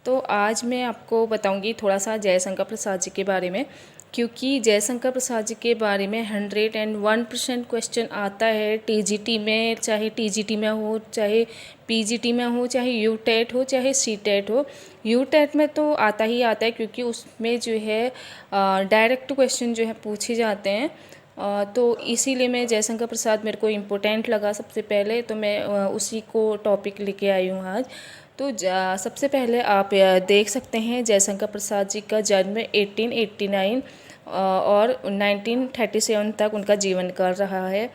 तो आज मैं आपको बताऊंगी थोड़ा सा जयशंकर प्रसाद जी के बारे में, क्योंकि जयशंकर प्रसाद जी के बारे में 101% क्वेश्चन आता है टीजीटी में, चाहे टीजीटी में हो, चाहे पीजीटी में हो, चाहे यूटेट हो, चाहे सीटेट हो। यूटेट में तो आता ही आता है, क्योंकि उसमें जो है डायरेक्ट क्वेश्चन जो है पूछे जाते हैं। तो इसीलिए मैं जयशंकर प्रसाद मेरे को इम्पोर्टेंट लगा सबसे पहले, तो मैं उसी को टॉपिक लेके आई हूँ आज। तो सबसे पहले आप देख सकते हैं जयशंकर प्रसाद जी का जन्म 1889 और 1937 तक उनका जीवन काल रहा है।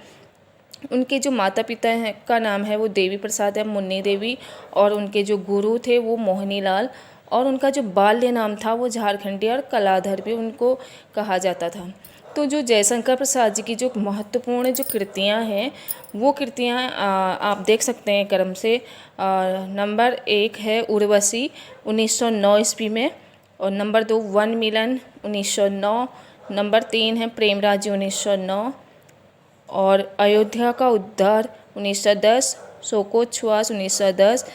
उनके जो माता पिता हैं का नाम है वो देवी प्रसाद है, मुन्नी देवी, और उनके जो गुरु थे वो मोहनी लाल, और उनका जो बाल्य नाम था वो झारखंडी और कलाधर भी उनको कहा जाता था। तो जो जयशंकर प्रसाद जी की जो महत्वपूर्ण जो कृतियाँ हैं वो कृतियाँ आप देख सकते हैं क्रम से। नंबर 1 है उर्वशी 1909 ईस्वी में, और नंबर 2 वन मिलन 1909, नंबर 3 है प्रेम राज्य 1909, और अयोध्या का उद्धार 1910, शोकोच्छ्वास 1910,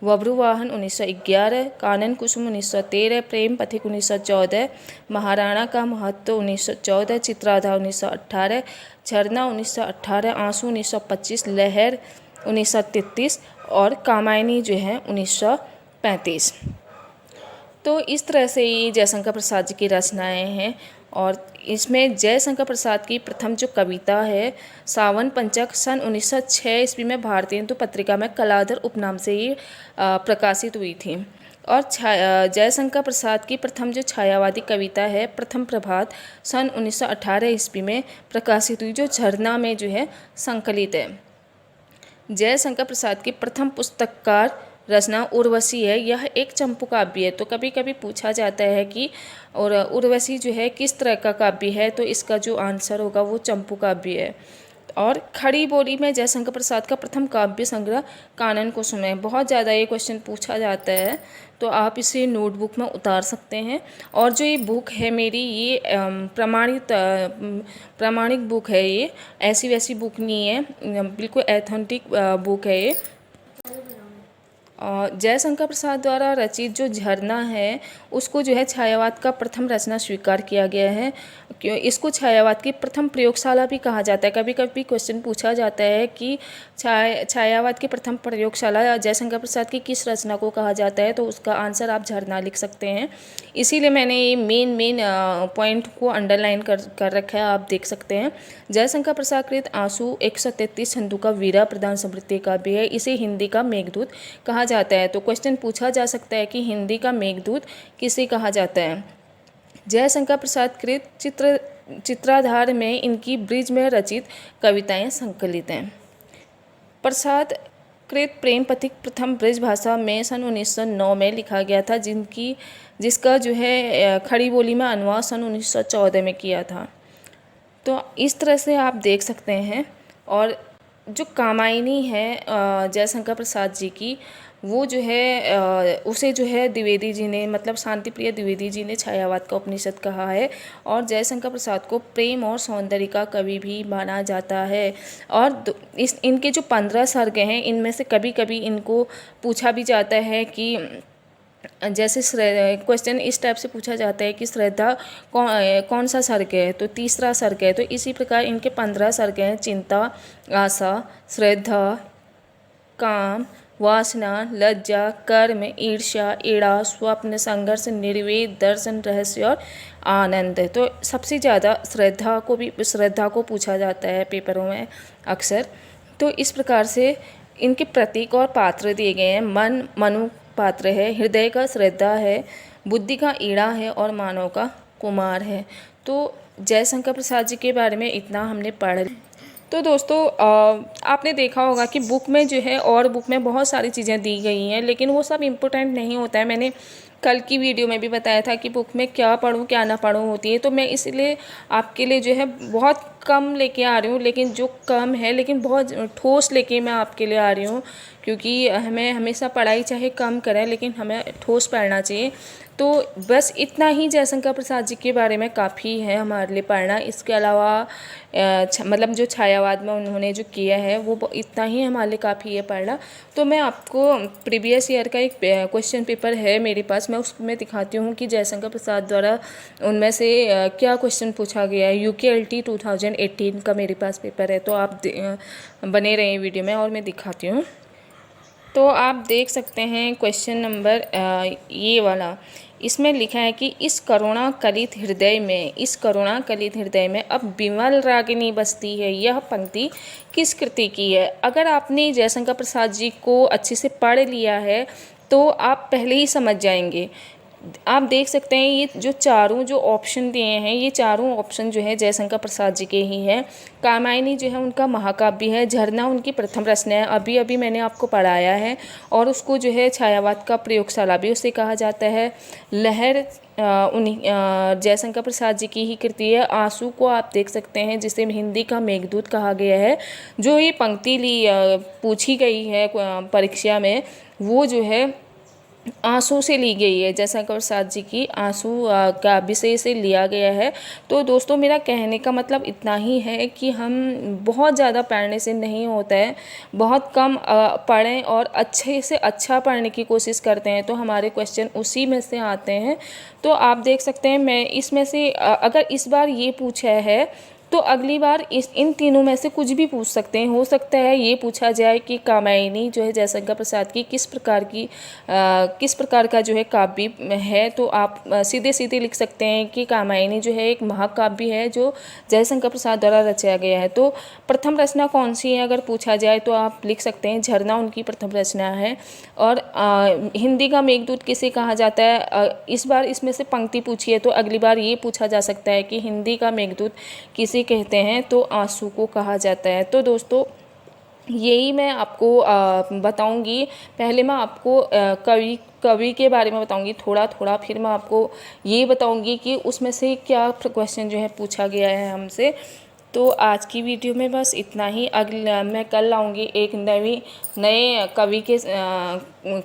बब्रुवाहन 1911, कानन कुसुम 1913, प्रेम पथिक 1914, महाराणा का महत्व 1914, चित्राधार 1918, झरना 1918, आंसू 1925, लहर 1933 और कामायनी जो है 1935। तो इस तरह से ये जयशंकर प्रसाद जी की रचनाएं हैं। और इसमें जयशंकर प्रसाद की प्रथम जो कविता है सावन पंचक सन 1906 ईस्वी में भारतीय हिंदू पत्रिका में कलाधर उपनाम से ही प्रकाशित हुई थी। और जयशंकर प्रसाद की प्रथम जो छायावादी कविता है प्रथम प्रभात सन 1918 ईस्वी में प्रकाशित हुई, जो झरना में जो है संकलित है। जयशंकर प्रसाद की प्रथम पुस्तककार रचना उर्वशी है। यह एक चंपू काव्य है। तो कभी कभी पूछा जाता है कि और उर्वशी जो है किस तरह का काव्य है, तो इसका जो आंसर होगा वो चंपू काव्य है। और खड़ी बोली में जयशंकर प्रसाद का प्रथम काव्य संग्रह कानन कुसुम है। बहुत ज़्यादा ये क्वेश्चन पूछा जाता है, तो आप इसे नोटबुक में उतार सकते हैं। और जो ये बुक है मेरी, ये प्रामाणिक बुक है। ये ऐसी वैसी बुक नहीं है, बिल्कुल एथेंटिक बुक है ये। जयशंकर प्रसाद द्वारा रचित जो झरना है उसको जो है छायावाद का प्रथम रचना स्वीकार किया गया है। इसको छायावाद की प्रथम प्रयोगशाला भी कहा जाता है। कभी कभी क्वेश्चन पूछा जाता है कि छायावाद की प्रथम प्रयोगशाला जयशंकर प्रसाद की किस रचना को कहा जाता है, तो उसका आंसर आप झरना लिख सकते हैं। इसीलिए मैंने ये मेन पॉइंट को अंडरलाइन कर रखा है, आप देख सकते हैं। जयशंकर प्रसाद कृत आंसू 133 छंदों का वीरा प्रधान समृद्धि काव्य है। इसे हिंदी का मेघदूत कहा जाता है। तो क्वेश्चन पूछा जा सकता है कि हिंदी का मेघदूत किसे कहा जाता है। जयशंकर प्रसाद कृत चित्राधार में इनकी ब्रिज में रचित कविताएं संकलित हैं। प्रसाद कृत प्रेम पथिक प्रथम ब्रज भाषा में सन 1909 में लिखा गया था, जिसका जो है खड़ी बोली में अनुवाद सन 1914 में किया था। तो इस तरह से आप देख सकते हैं। और जो कामायनी है जयशंकर प्रसाद जी की, वो जो है उसे जो है द्विवेदी जी ने, मतलब शांति प्रिय द्विवेदी जी ने छायावाद का उपनिषद कहा है। और जयशंकर प्रसाद को प्रेम और सौंदर्य का कवि भी माना जाता है। और इनके जो 15 सर्ग हैं, इनमें से कभी कभी इनको पूछा भी जाता है कि जैसे क्वेश्चन इस टाइप से पूछा जाता है कि श्रद्धा कौन सा सर्ग है, तो तीसरा सर्ग है। तो इसी प्रकार इनके 15 सर्ग हैं: चिंता, आशा, श्रद्धा, काम, वासना, लज्जा, कर्म, ईर्ष्या, ईड़ा, स्वप्न, संघर्ष, निर्वेद, दर्शन, रहस्य और आनंद। तो सबसे ज़्यादा श्रद्धा को पूछा जाता है पेपरों में अक्सर। तो इस प्रकार से इनके प्रतीक और पात्र दिए गए हैं। मन मनु पात्र है, हृदय का श्रद्धा है, बुद्धि का ईड़ा है और मानव का कुमार है। तो जयशंकर प्रसाद जी के बारे में इतना हमने पढ़ लिया। तो दोस्तों आपने देखा होगा कि बुक में जो है, और बुक में बहुत सारी चीज़ें दी गई हैं, लेकिन वो सब इम्पोर्टेंट नहीं होता है। मैंने कल की वीडियो में भी बताया था कि बुक में क्या पढूं क्या ना पढूं होती है। तो मैं इसलिए आपके लिए जो है बहुत कम लेके आ रही हूँ, लेकिन जो कम है लेकिन बहुत ठोस लेके मैं आपके लिए आ रही हूँ, क्योंकि हमें हमेशा पढ़ाई चाहे कम करें लेकिन हमें ठोस पढ़ना चाहिए। तो बस इतना ही जयशंकर प्रसाद जी के बारे में काफ़ी है हमारे लिए पढ़ना। इसके अलावा मतलब जो छायावाद में उन्होंने जो किया है वो इतना ही हमारे लिए काफ़ी है पढ़ना। तो मैं आपको प्रीवियस ईयर का एक क्वेश्चन पेपर है मेरे पास, मैं उसमें दिखाती हूँ कि जयशंकर प्रसाद द्वारा उनमें से क्या क्वेश्चन पूछा गया है। UKLT 2018 का मेरे पास पेपर है, तो आप बने रहें वीडियो में और मैं दिखाती हूँ। तो आप देख सकते हैं क्वेश्चन नंबर ये वाला, इसमें लिखा है कि इस करुणा कलित हृदय में अब विमल रागिनी बसती है, यह पंक्ति किस कृति की है। अगर आपने जयशंकर प्रसाद जी को अच्छे से पढ़ लिया है तो आप पहले ही समझ जाएंगे। आप देख सकते हैं ये जो चारों जो ऑप्शन दिए हैं, ये चारों ऑप्शन जो है जयशंकर प्रसाद जी के ही हैं। कामायनी जो है उनका महाकाव्य है, झरना उनकी प्रथम रचना है, अभी अभी मैंने आपको पढ़ाया है, और उसको जो है छायावाद का प्रयोगशाला भी उसे कहा जाता है। लहर उन्हीं जयशंकर प्रसाद जी की ही कृति है। आंसू को आप देख सकते हैं जिसे हिंदी का मेघदूत कहा गया है। जो ये पंक्ति पूछी गई है परीक्षा में, वो जो है आंसू से ली गई है, जयशंकर प्रसाद जी की आंसू का विषय से लिया गया है। तो दोस्तों मेरा कहने का मतलब इतना ही है कि हम बहुत ज़्यादा पढ़ने से नहीं होता है, बहुत कम पढ़ें और अच्छे से अच्छा पढ़ने की कोशिश करते हैं तो हमारे क्वेश्चन उसी में से आते हैं। तो आप देख सकते हैं मैं इसमें से अगर इस बार ये पूछा है तो अगली बार इन तीनों में से कुछ भी पूछ सकते हैं। हो सकता है ये पूछा जाए कि कामायनी जो है जयशंकर प्रसाद की किस प्रकार का जो है काव्य है, तो आप सीधे सीधे लिख सकते हैं कि कामायनी जो है एक महाकाव्य है जो जयशंकर प्रसाद द्वारा रचाया गया है। तो प्रथम रचना कौन सी है अगर पूछा जाए तो आप लिख सकते हैं झरना उनकी प्रथम रचना है। और हिंदी का मेघदूत किसे कहा जाता है, इस बार इसमें से पंक्ति पूछी है तो अगली बार ये पूछा जा सकता है कि हिंदी का मेघदूत किसे कहते हैं, तो आंसू को कहा जाता है। तो दोस्तों यही मैं आपको बताऊंगी। पहले मैं आपको कवि के बारे में बताऊंगी थोड़ा थोड़ा, फिर मैं आपको ये बताऊंगी कि उसमें से क्या क्वेश्चन जो है पूछा गया है हमसे। तो आज की वीडियो में बस इतना ही। अगला मैं कल लाऊंगी एक नए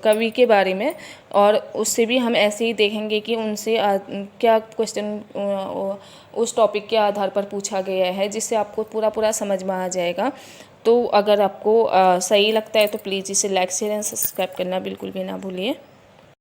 कवि के बारे में, और उससे भी हम ऐसे ही देखेंगे कि उनसे क्या क्वेश्चन उस टॉपिक के आधार पर पूछा गया है, जिससे आपको पूरा समझ में आ जाएगा। तो अगर आपको सही लगता है तो प्लीज़ इसे लाइक शेयर एंड सब्सक्राइब करना बिल्कुल भी ना भूलिए।